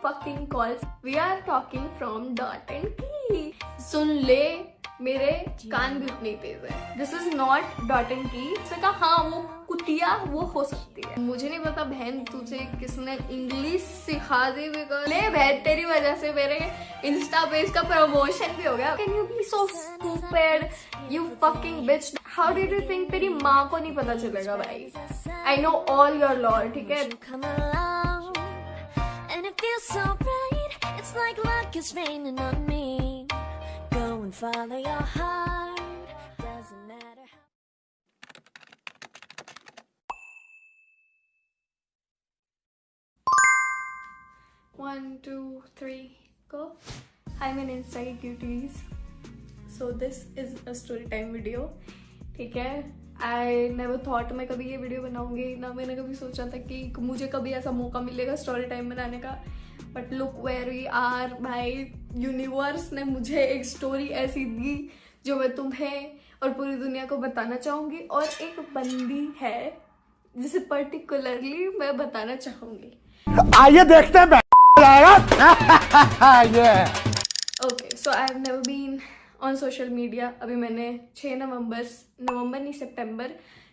fucking calls. We are talking from Dot and Key. सुन ले, मेरे कान भी उतने तेज है. This is not Dot and Key. उसने कहा हाँ वो कुतिया वो हो सकती है. मुझे नहीं पता बहन तुझे किसने इंग्लिश सिखा दी. ले बहन तेरी वजह से मेरे इंस्टा पेज का प्रमोशन भी हो गया. Can you be so stupid? You fucking bitch. How did you think तेरी माँ को नहीं पता चलेगा भाई? I know all your lore, ठीक है? And it feels so bright, it's like luck is raining on me. Go and follow your heart, doesn't matter how. 1, 2, 3, go. Hi my inside cuties. So this is a story time video. ठीक है? I never thought मैं कभी ये video बनाऊंगी, ना मैंने कभी सोचा था कि मुझे कभी ऐसा मौका मिलेगा स्टोरी टाइम बनाने का. But look where we are भाई. यूनिवर्स ने मुझे एक स्टोरी ऐसी दी जो मैं तुम्हें और पूरी दुनिया को बताना चाहूंगी. और एक बंदी है जिसे पर्टिकुलरली मैं बताना चाहूंगी. आइए देखते हैं. Okay so I have never been on social media. अभी मैंने 6 नवंबर नहीं सितंबर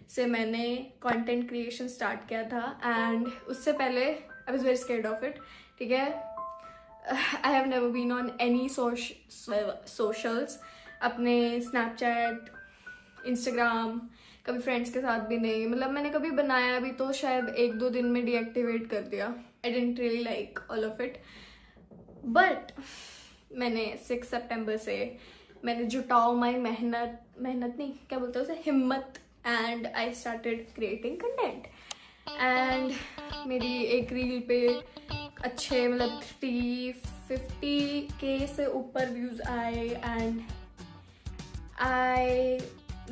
से मैंने कंटेंट क्रिएशन स्टार्ट किया था. एंड उससे पहले I was very scared of it. ठीक है, I have never been on any socials. अपने स्नैपचैट, इंस्टाग्राम, कभी फ्रेंड्स के साथ भी नहीं. मतलब मैंने कभी बनाया भी तो शायद 1-2 दिन में डीएक्टिवेट कर दिया. I didn't really like all of it. But मैंने 6 सितंबर से मैंने जुटाओ माई मेहनत नहीं क्या बोलते हैं उसे, हिम्मत. And I started creating content. And मेरी एक रील पे अच्छे मतलब 350K से ऊपर व्यूज आए. And I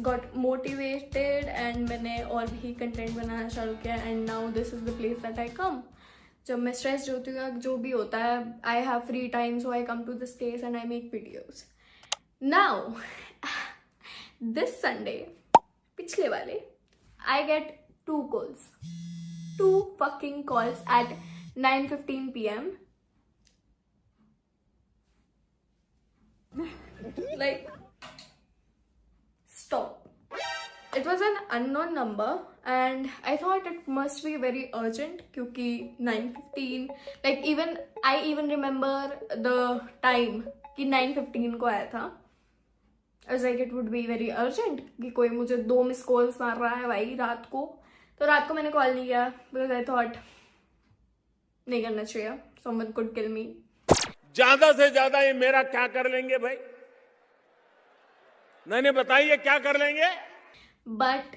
got motivated and मैंने और भी कंटेंट बनाना चालू किया. And now this is the place that I come. जब मैं स्ट्रेस्ड होती हूँ, जो भी होता है, I have free time, so I come to this place and I make videos. Now this Sunday, पिछले वाले, I get 2 calls, 2 fucking calls at 9:15 PM. Like, stop. It was an unknown number and I thought it must be very urgent क्योंकि 9:15, like I even remember the time कि 9:15 को आया था. I was like it would be very urgent कि कोई मुझे 2 miss calls मार रहा है भाई रात को. तो रात को मैंने कॉल नहीं किया because I thought नहीं करना चाहिए. Someone could kill me. ज्यादा से ज्यादा ये मेरा क्या कर लेंगे भाई? नहीं बताइए क्या कर लेंगे? बट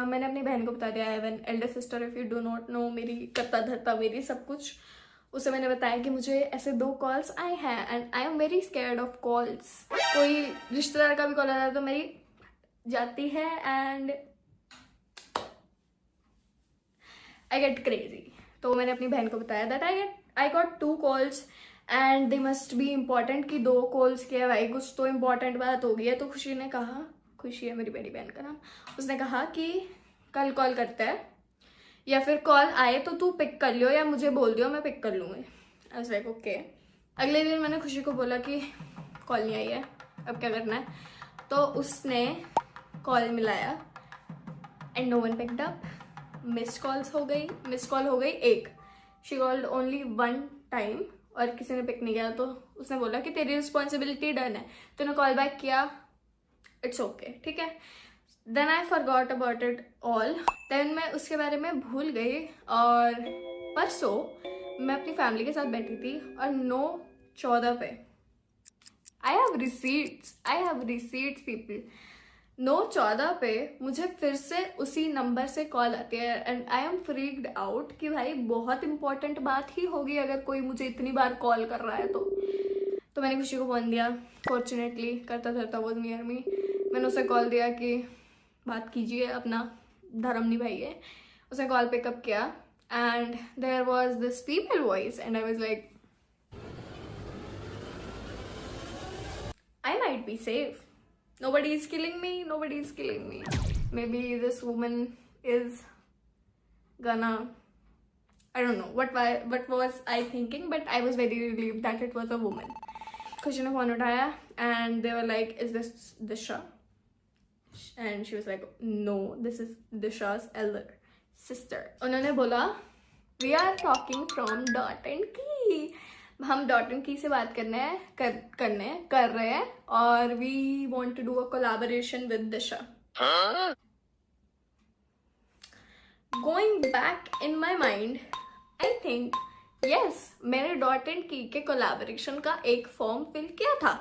मैंने अपनी बहन को बता दिया. I have an elder sister, if you do not know. मेरी करता धरता मेरी सब कुछ. उसे मैंने बताया कि मुझे ऐसे 2 कॉल्स आए हैं and I am very scared of calls. कोई रिश्तेदार का भी कॉल आता है तो मेरी जाती है एंड आई गेट क्रेजी. तो मैंने अपनी बहन को बताया that I got 2 calls and they must be important. कि 2 calls किया भाई, कुछ तो इम्पॉर्टेंट बात हो गई है. तो खुशी ने कहा, खुशी है मेरी बड़ी बहन का नाम, उसने कहा कि कल कॉल करते हैं या फिर कॉल आए तो तू पिक कर लियो या मुझे बोल दियो मैं पिक कर लूँगी. आई वाज लाइक ओके. अगले दिन मैंने खुशी को बोला कि कॉल नहीं आई है, अब क्या करना है. तो उसने कॉल मिलाया and no one picked up. Missed call हो गई 1. शी कॉल्ड ओनली 1 टाइम और किसी ने पिक नहीं किया. तो उसने बोला कि तेरी रिस्पॉन्सिबिलिटी डन है. तूने कॉल बैक किया, इट्स ओके, ठीक है. Then I forgot about it all. Then मैं उसके बारे में भूल गई. और परसों मैं अपनी फैमिली के साथ बैठी थी और 9/14 पे आई हैव रिसीट्स पीपल. 9/14 पे मुझे फिर से उसी नंबर से कॉल आती है and I am freaked out कि भाई बहुत इंपॉर्टेंट बात ही होगी अगर कोई मुझे इतनी बार कॉल कर रहा है तो मैंने खुशी को फोन दिया. फॉर्चुनेटली करता धरता वो नियर मी. मैंने उसे कॉल दिया कि बात कीजिए, अपना धर्म निभाइए. उसने कॉल पिकअप किया and there was this female voice and I was like I might be safe. Nobody is killing me. Maybe this woman is gonna I don't know what was I thinking, but I was very relieved that it was a woman. खुशी ने phone उठाया and they were like, is this Disha? And she was like, no, this is Disha's elder sister. उन्होंने बोला, we are talking from Dot and Key. हम Dot and Key से बात कर रहे हैं और we want to do a collaboration with Disha. Going back in my mind, I think yes, मैंने Dot and Key के collaboration का एक फॉर्म फिल किया था.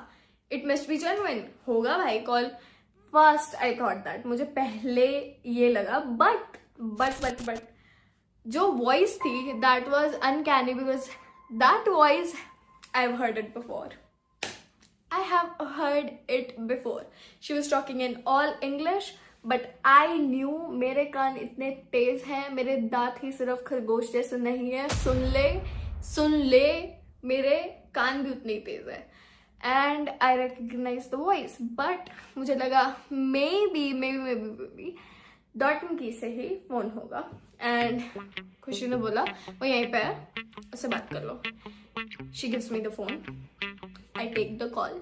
It must be genuine. होगा भाई call. First I thought that, मुझे पहले ये लगा, but जो voice थी that was uncanny because that voice I've heard it before. I have heard it before. She was talking in all English, but I knew मेरे कान इतने तेज हैं, मेरे दांत ही सिर्फ खरगोश जैसे नहीं है. सुन ले मेरे कान भी उतने तेज है. And I recognized the voice, but मुझे लगा maybe Dot and Key से ही फोन होगा. And खुशी ने बोला वो यहीं पे है, उससे बात कर लो. She gives me the phone. I take the call.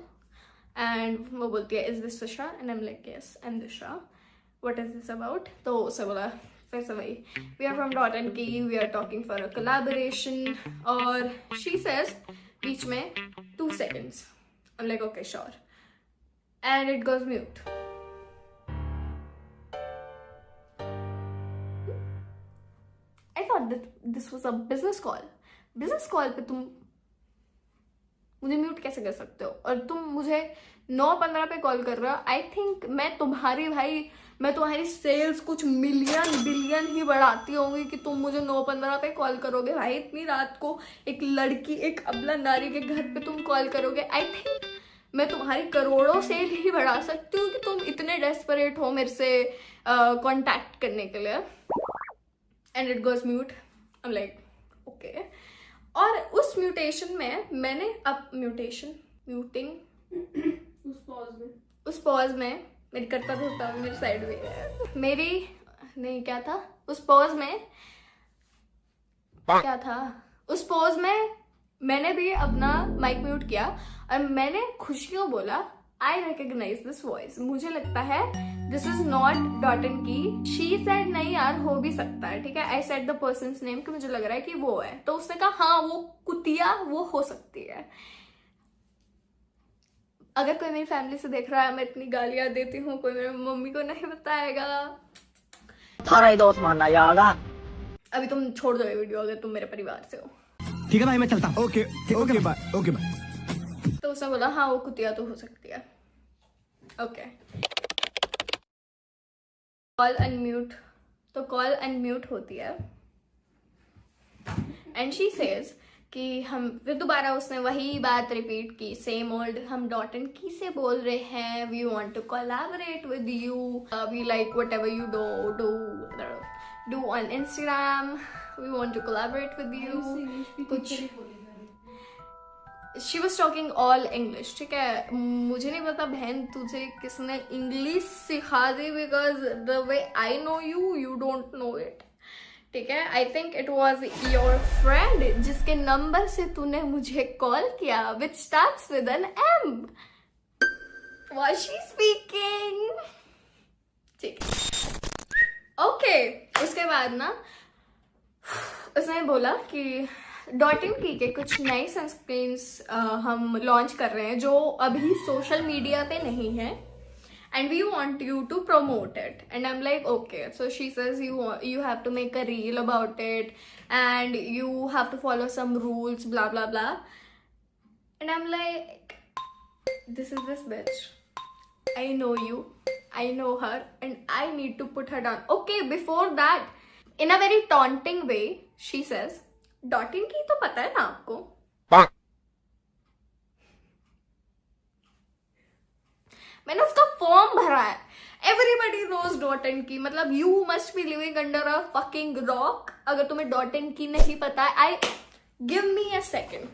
And वो बोलती है, is this Disha? And I'm like, yes, I'm Disha. What is this about? तो उससे बोला फिर से वही, we are from Dot and Key, we are talking for a collaboration. और she says बीच में 2 seconds. I'm like, okay, sure. And it goes mute. I thought that this was a business call. Business call पे तुम मुझे mute कैसे कर सकते हो? और तुम मुझे 9:15 पे कॉल कर रहे हो. आई थिंक मैं तुम्हारी सेल्स कुछ बिलियन ही बढ़ाती होंगी कि तुम मुझे 9:15 पे कॉल करोगे. भाई इतनी रात को एक लड़की, एक अबला नारी के घर पे तुम कॉल करोगे. आई थिंक मैं तुम्हारी करोड़ों सेल ही बढ़ा सकती हूँ कि तुम इतने डेस्परेट हो मेरे से कॉन्टैक्ट करने के लिए. And it goes mute. I am like okay. और उस म्यूटेशन में मैंने उस पॉज में मेरी करता धोता मेरी साइड में उस पॉज में मैंने भी अपना माइक म्यूट किया और मैंने खुशी को बोला, आई रिकॉग्नाइज दिस वॉइस. मुझे लगता है this is not Dot and Key. She said नहीं यार, हो भी सकता है. ठीक है, I said the persons name कि मुझे लग रहा है कि वो है. तो उसने कहा हाँ वो कुतिया वो हो सकती है. अगर कोई मेरी फैमिली से देख रहा है, मैं इतनी गालियां देती हूँ, कोई मेरी मम्मी को नहीं बताएगा. थारा ही दोस्त मानना यागा. अभी तुम छोड़ दो ये वीडियो अगर तुम मेरे परिवार से हो. ठीक है भाई, मैं चलता हूँ. Okay bye. तो उसने बोला हाँ वो कुतिया तो हो सकती है. ओके. कॉल अनम्यूट होती है. एंड शी सेज कि हम फिर दोबारा उसने वही बात रिपीट की, सेम ओल्ड. हम Dot and Key से बोल रहे हैं, we want to collaborate with you, we like whatever you do on Instagram, we want to collaborate with you. कुछ she was talking all English. ठीक है, मुझे नहीं पता बहन तुझे किसने इंग्लिश सिखा दी, because the way I know you don't know it. ठीक है, I think it was your friend जिसके नंबर से तूने मुझे कॉल किया, which starts with an M. Was she speaking? ठीक है, ओके. उसके बाद ना उसने बोला कि Dot and Key के कुछ नए सनस्क्रीन्स हम लॉन्च कर रहे हैं जो अभी सोशल मीडिया पे नहीं है, and we want you to promote it. And I'm like, okay. So she says you have to make a reel about it and you have to follow some rules, blah blah blah. And I'm like, this is this bitch. I know you, I know her, and I need to put her down. Okay, before that, in a very taunting way, she says, Dot and Key तो पता है ना आपको? मैंने उसका form भरा है. Everybody knows Dot and Key. मतलब you must be living under a fucking rock अगर तुम्हें Dot and Key नहीं पता है. Give me a second.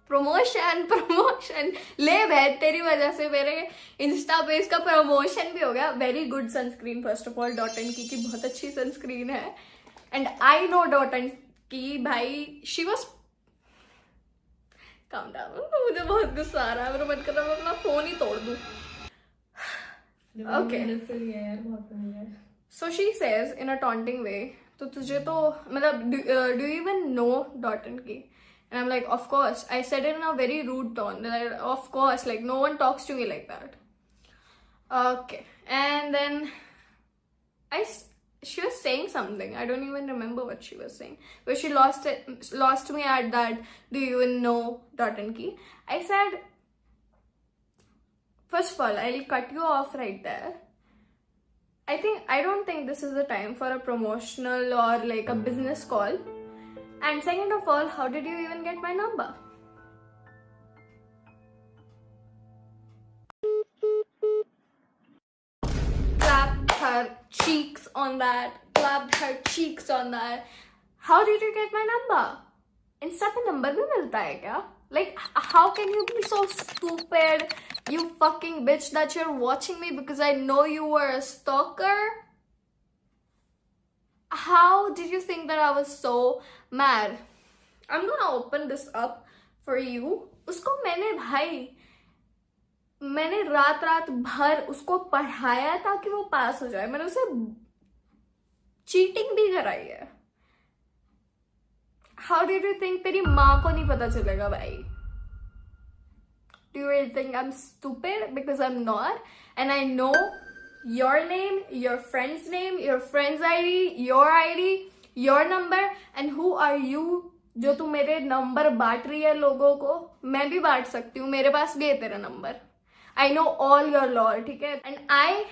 Promotion ले बहन, तेरी वजह से मेरे इंस्टा पेज का प्रमोशन भी हो गया. Very good sunscreen first of all, dot and की बहुत अच्छी सनस्क्रीन है. And I know dot and की भाई, शी वॉज काम डाउन. मुझे बहुत गुस्सा आ रहा है, मेरा मन कर रहा है मैं अपना फोन ही तोड़ दूं. Okay, so she says in a taunting way, तो तुझे तो मतलब do you even know dot and की? And I'm like, of course. I said it in a very rude tone. Like, of course, like no one talks to me like that. Okay, and then she was saying something. I don't even remember what she was saying. But she lost me at that. Do you even know dot and key? I said, first of all, I'll cut you off right there. I don't think this is the time for a promotional or like a business call. And second of all, how did you even get my number? Clapped her cheeks on that. How did you get my number? Insta पे number भी मिलता है क्या? Like, how can you be so stupid, you fucking bitch, that you're watching me because I know you were a stalker? How did you think that I was so mad? I'm gonna open this up for you. उसको मैंने रात भर उसको पढ़ाया ताकि वो पास हो जाए. मैंने उसे चीटिंग भी कराई है. How did you think तेरी माँ को नहीं पता चलेगा भाई? Do you really think I'm stupid? Because I'm not. And I know your name, your friend's name, your friend's ID, your number, and who are you जो तू मेरे नंबर बांट रही है लोगों को? मैं भी बांट सकती हूँ, मेरे पास भी है तेरा number. I know all your lore, ठीक है? And I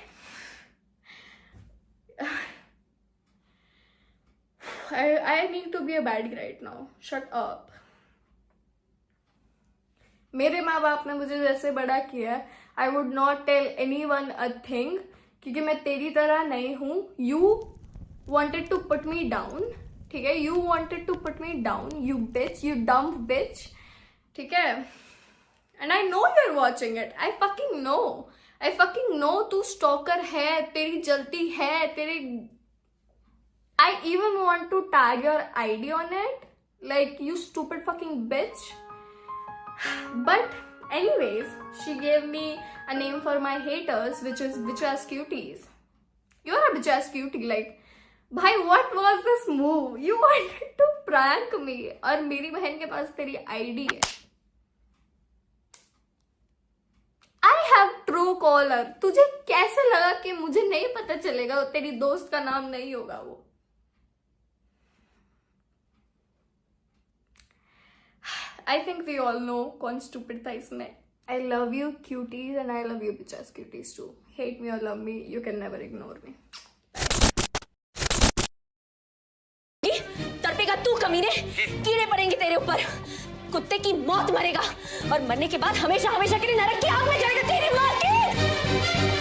need to be a bad guy right now. Shut up. मेरे माँ बाप ने मुझे जैसे बड़ा किया है, I would not tell anyone a thing, क्योंकि मैं तेरी तरह नहीं हूँ. You wanted to put me down, ठीक है? You wanted to put me down, you bitch, you dumb bitch, ठीक है? And I know you're watching it. I fucking know तू stalker है, तेरी जलती है, तेरी. I even want to tag your ID on it, like you stupid fucking bitch. But anyways, she gave me a name for my haters, which is bitch ass cuties. You're a bitch ass cutie. Like, bhai, what was this move? You wanted to prank me, और मेरी बहन के पास तेरी ID है. I have Truecaller. तुझे कैसे लगा कि मुझे नहीं पता चलेगा? तेरी दोस्त का नाम नहीं होगा वो. I think we all know कौन stupid था इसमें. I love you cuties and I love you bitch ass cuties too. Hate me or love me, you can never ignore me. तड़पेगा तू कमीने, कीड़े पड़ेंगे तेरे ऊपर, कुत्ते की मौत मरेगा और मरने के बाद हमेशा हमेशा के लिए नरक की आग में जाएगा तेरी माँ की.